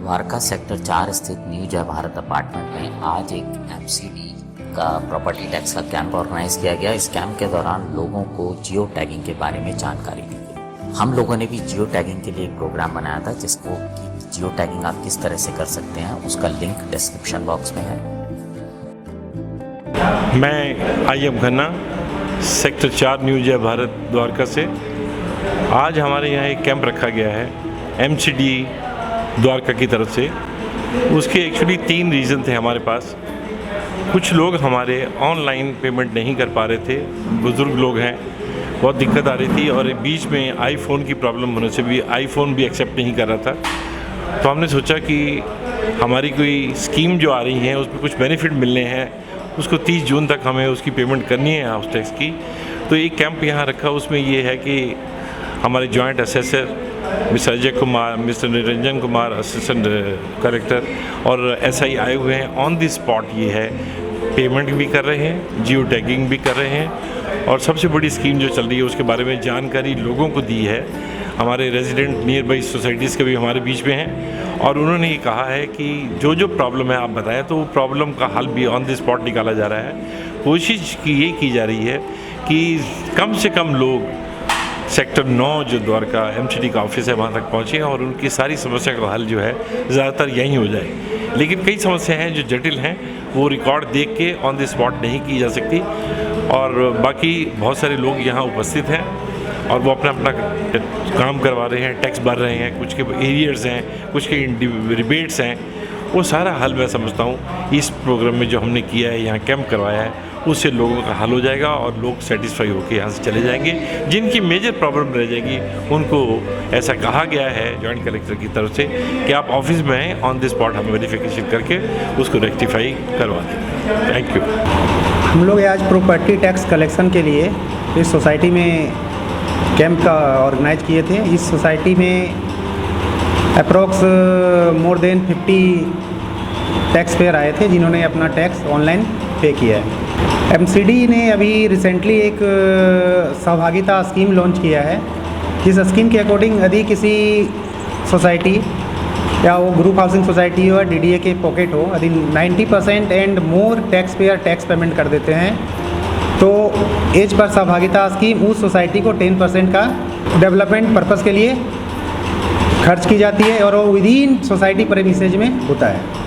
Dwarka sector 4 स्थित new जय Bharat apartment में आज एक एमसीडी का प्रॉपर्टी टैक्स का कैंप ऑर्गेनाइज किया गया। इस कैंप के दौरान लोगों को जियो टैगिंग के बारे में जानकारी दी गई। हम लोगों ने भी जियो टैगिंग के लिए एक प्रोग्राम बनाया था, जिसको कि जियो टैगिंग आप किस तरह से कर सकते हैं, उसका लिंक डिस्क्रिप्शन बॉक्स में है। मैं आई.एम. खन्ना, सेक्टर 4 न्यू जय भारत द्वारका से। आज हमारे यहाँ एक कैंप रखा गया है एमसीडी द्वारका की तरफ से। उसके एक्चुअली 3 रीज़न थे हमारे पास। कुछ लोग हमारे ऑनलाइन पेमेंट नहीं कर पा रहे थे, बुज़ुर्ग लोग हैं, बहुत दिक्कत आ रही थी, और बीच में आईफोन की प्रॉब्लम होने से भी आईफोन भी एक्सेप्ट नहीं कर रहा था। तो हमने सोचा कि हमारी कोई स्कीम जो आ रही है उसमें कुछ बेनिफिट मिलने हैं, उसको 30 जून तक हमें उसकी पेमेंट करनी है हाउस टैक्स की। तो एक कैंप यहाँ रखा, उसमें ये है कि हमारे joint assessor mister Ajay Kumar, mister Niranjan Kumar assistant collector और एसआई आए हुए हैं। ऑन द स्पॉट ये है, पेमेंट भी कर रहे हैं, जियो टैगिंग भी कर रहे हैं, और सबसे बड़ी स्कीम जो चल रही है उसके बारे में जानकारी लोगों को दी है। हमारे रेजिडेंट नियर बाई सोसाइटीज़ के भी हमारे बीच में हैं, और उन्होंने ये कहा है कि जो जो प्रॉब्लम है आप बताएं, तो वो प्रॉब्लम का हल भी ऑन द स्पॉट निकाला जा रहा है। कोशिश ये की जा रही है कि कम से कम लोग सेक्टर 9 जो द्वारका एमसीडी का ऑफिस है वहाँ तक पहुँचे और उनकी सारी समस्या का हल जो है ज़्यादातर यहीं हो जाए। लेकिन कई समस्याएं हैं जो जटिल हैं, वो रिकॉर्ड देख के ऑन द स्पॉट नहीं की जा सकती, और बाकी बहुत सारे लोग यहाँ उपस्थित हैं और वो अपना अपना काम करवा रहे हैं, टैक्स भर रहे हैं, कुछ के एरियर्स हैं, कुछ के रिबेट्स हैं। वो सारा हल मैं समझता हूँ इस प्रोग्राम में जो हमने किया है, यहाँ कैंप करवाया है, उससे लोगों का हल हो जाएगा और लोग सेटिस्फाई होकर यहाँ से चले जाएंगे। जिनकी मेजर प्रॉब्लम रह जाएगी उनको ऐसा कहा गया है जॉइंट कलेक्टर की तरफ से कि आप ऑफिस में आएँ, ऑन द स्पॉट हम वेरिफिकेशन करके उसको रेक्टिफाई करवा दें। Thank you. हम लोग आज प्रॉपर्टी टैक्स कलेक्शन के लिए इस सोसाइटी में कैंप का ऑर्गेनाइज किए थे। इस सोसाइटी में approx more than 50 tax payer आए थे जिन्होंने अपना टैक्स ऑनलाइन पे किया है। एमसीडी ने अभी रिसेंटली एक सहभागिता स्कीम लॉन्च किया है, जिस स्कीम के अकॉर्डिंग यदि किसी सोसाइटी या वो ग्रुप हाउसिंग सोसाइटी हो या डीडीए के पॉकेट हो, यदि 90% and more tax payer tax payment कर देते हैं, तो एज पर सहभागिता स्कीम उस सोसाइटी को 10% का डेवलपमेंट पर्पस के लिए खर्च की जाती है, और वो विद इन सोसाइटी प्रेमिसेज में होता है।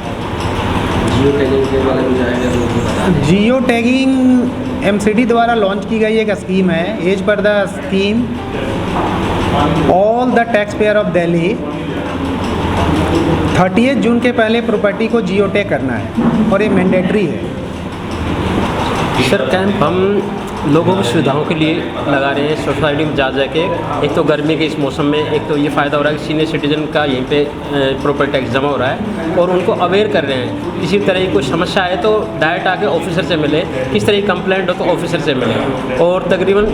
जियो टैगिंग एमसीडी द्वारा लॉन्च की गई एक स्कीम है। As per the scheme all the tax payer of Delhi 30 जून के पहले प्रॉपर्टी को जियो टैग करना है, और ये मैंडेटरी है। सर, कैंप हम लोगों की सुविधाओं के लिए लगा रहे हैं सोसाइटी में जा के। एक तो गर्मी के इस मौसम में एक तो ये फ़ायदा हो रहा है कि सीनियर सिटीजन का यहीं पे प्रॉपर्टी टैक्स जमा हो रहा है, और उनको अवेयर कर रहे हैं। किसी तरह की कोई समस्या है तो डायरेक्ट आके ऑफिसर से मिले, किस तरह की कंप्लेंट हो तो ऑफिसर से मिले। और तकरीबन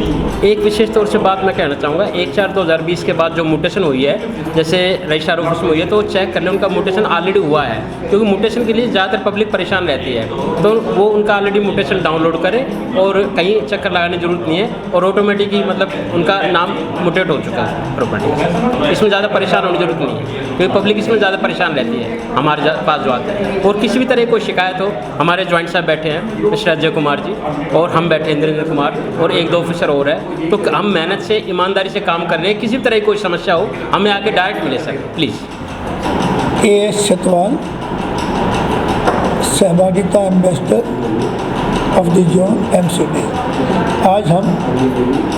एक विशेष तौर से बात मैं कहना चाहूँगा, 1/4/2020 के बाद जो म्यूटेशन हुई है, जैसे रजिस्ट्रार ऑफिस में हुई है, तो चेक कर लें उनका म्यूटेशन ऑलरेडी हुआ है, क्योंकि म्यूटेशन के लिए ज़्यादातर पब्लिक परेशान रहती है। तो वो उनका ऑलरेडी म्यूटेशन डाउनलोड करें, और कहीं चक्कर लगाने की जरूरत नहीं है, और ऑटोमेटिक ही मतलब उनका नाम म्यूटेट हो चुका है प्रॉपर्टी। इसमें ज़्यादा परेशान होने की जरूरत नहीं है, क्योंकि पब्लिक इसमें ज़्यादा परेशान रहती है हमारे पास जो आते हैं। और किसी भी तरह की कोई शिकायत हो, हमारे जॉइंट साहब बैठे हैं मिस्टर अजय कुमार जी, और हम बैठे हैं निरंजन कुमार, और 1-2 ऑफिसर और है। तो हम मेहनत से ईमानदारी से काम कर रहे हैं। किसी भी तरह की कोई समस्या हो हमें आके डायरेक्ट मिले सर, प्लीज़। A.S. छतवाल, सहभागिता ambassador of the zone MCD. आज हम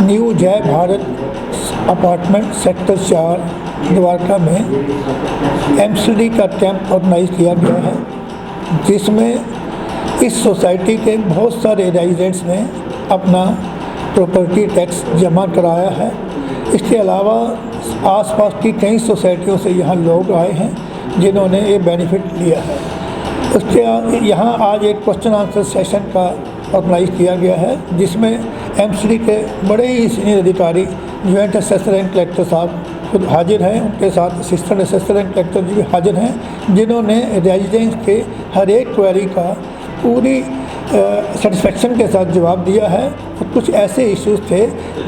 न्यू जय भारत अपार्टमेंट सेक्टर 4 द्वारका में एमसीडी का कैंप ऑर्गेनाइज किया गया है, जिसमें इस सोसाइटी के बहुत सारे रेजिडेंट्स ने अपना प्रॉपर्टी टैक्स जमा कराया है। इसके अलावा आसपास की कई सोसाइटियों से यहाँ लोग आए हैं जिन्होंने ये बेनिफिट लिया है। उसके यहाँ आज एक क्वेश्चन आंसर सेशन का ऑर्गेनाइज किया गया है, जिसमें एमसीडी के बड़े ही सीनियर अधिकारी जॉइंट असेसर एंड कलेक्टर साहब खुद हाजिर हैं, उनके साथ असिस्टेंट असेसर एंड कलेक्टर जी भी हाजिर हैं, जिन्होंने रेजिडेंट्स के हर एक क्वेरी का पूरी सेटिस्फेक्शन के साथ जवाब दिया है। तो कुछ ऐसे इश्यूज़ थे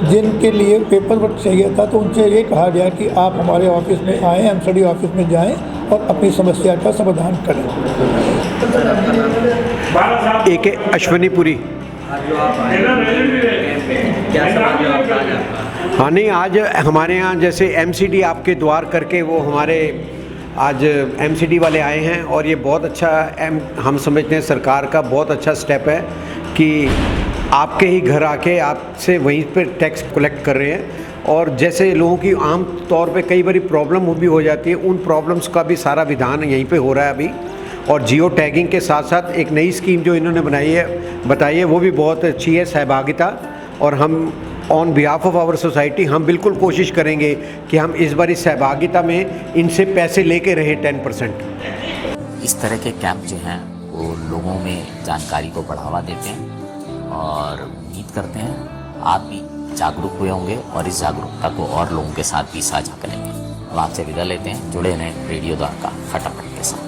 जिनके लिए पेपर वर्क चाहिए था, तो उनसे ये कहा गया कि आप हमारे ऑफिस में आएँ, एमसीडी ऑफिस में जाएँ और अपनी समस्या का समाधान करें। AK अश्वनीपुरी। हाँ नहीं, आज हमारे यहाँ जैसे MCD आपके द्वार करके वो हमारे आज MCD वाले आए हैं और ये बहुत अच्छा हम समझते हैं सरकार का बहुत अच्छा स्टेप है कि आपके ही घर आके आपसे वहीं पे टैक्स कलेक्ट कर रहे हैं। और जैसे लोगों की आम तौर पे कई बारी प्रॉब्लम भी हो जाती है, उन प्रॉब्लम्स का भी सारा विधान यहीं पे हो रहा है अभी। और जियो टैगिंग के साथ साथ एक नई स्कीम जो इन्होंने बताई है वो भी बहुत अच्छी है, सहभागिता। और हम on behalf of our society हम बिल्कुल कोशिश करेंगे कि हम इस बार इस सहभागिता में इनसे पैसे लेके रहें 10%। इस तरह के कैंप जो हैं वो लोगों में जानकारी को बढ़ावा देते हैं और उम्मीद करते हैं आप भी जागरूक हुए होंगे और इस जागरूकता को और लोगों के साथ भी साझा करेंगे। अब आपसे विदा लेते हैं, जुड़े रहें रेडियो द्वारका फटाफट के साथ।